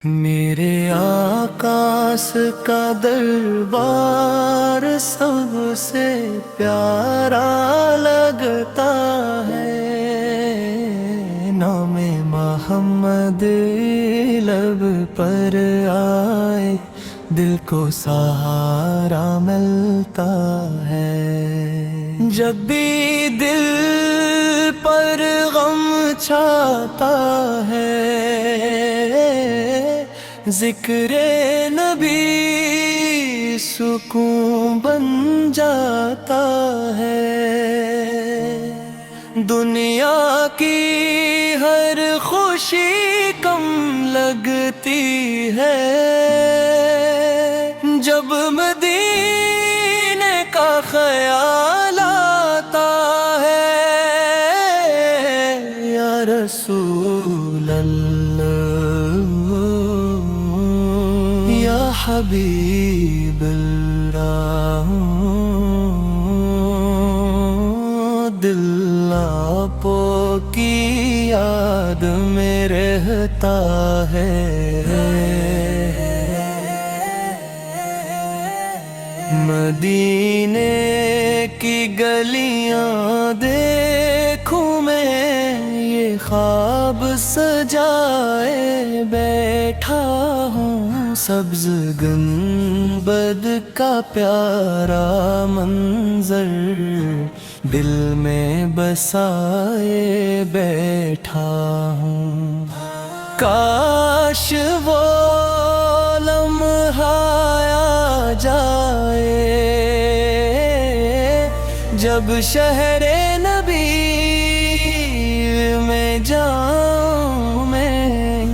میرے آقاس کا دربار سب سے پیارا لگتا ہے، نام محمد لب پر آئے دل کو سہارا ملتا ہے۔ جب بھی دل پر غم چھاتا ہے، ذکر نبی سکون بن جاتا ہے۔ دنیا کی ہر خوشی کم لگتی ہے، جب مدینے کا خیال آتا ہے۔ یا رسول اللہ، یا حبیب اللہ، دل آپ کی یاد میں رہتا ہے۔ مدینے کی گلیاں دیکھوں میں، یہ خواب سجائے بیٹھا ہوں، سبز گنبد کا پیارا منظر دل میں بسائے بیٹھا ہوں۔ کاش وہ لمحہ آ جائے جب شہر نبی میں جاؤں میں،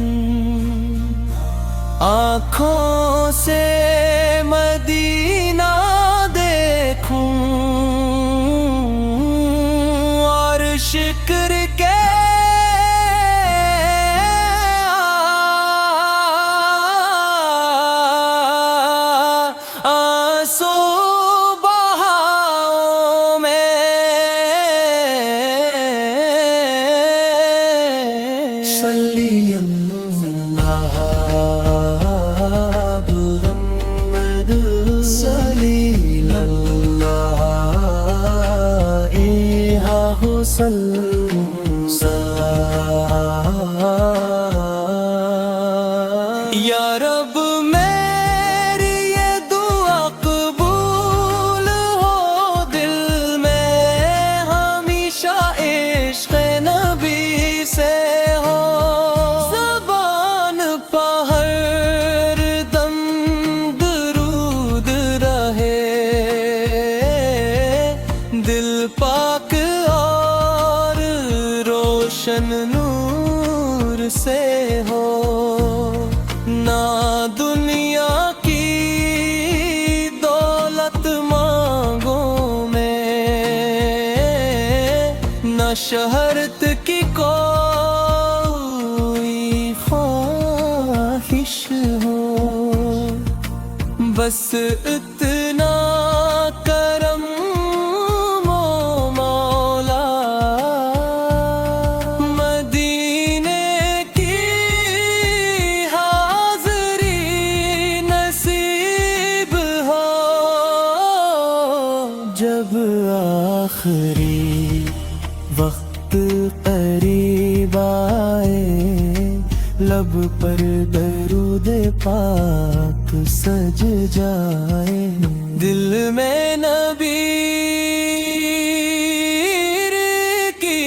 آنکھوں سے مدینہ دیکھوں اور شکر کے آنسو بہاؤں میں۔ صلی اللہ محمد، صلی اللہ وسلم۔ یا رب میری یہ دعا قبول ہو، دل میں ہمیشہ عشق نبی سے ہو، زبان پہ ہر دم درود رہے، دل پاک اور روشن نور سے ہو۔ نہ دنیا کی دولت مانگوں میں، نہ شہرت کی کوئی خواہش ہو، بس اتنا کرم و مولا، مدینے کی حاضری نصیب ہو۔ جب آخری وقت قریب آئے، لب پر درود پاک سج جائے، دل میں نبی کی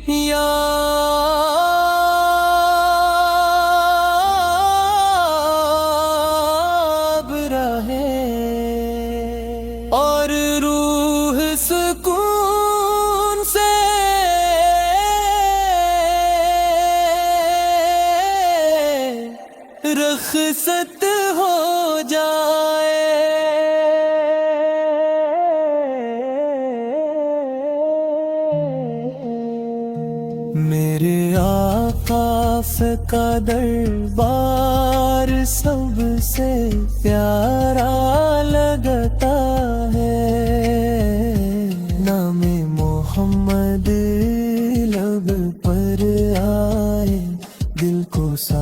یاد رہے، اور روح سکون سے رخصت ہو جائے۔ میرے آقاس کا دربار سب سے پیارا لگتا ہے، نام محمد لب پر آئے دل کو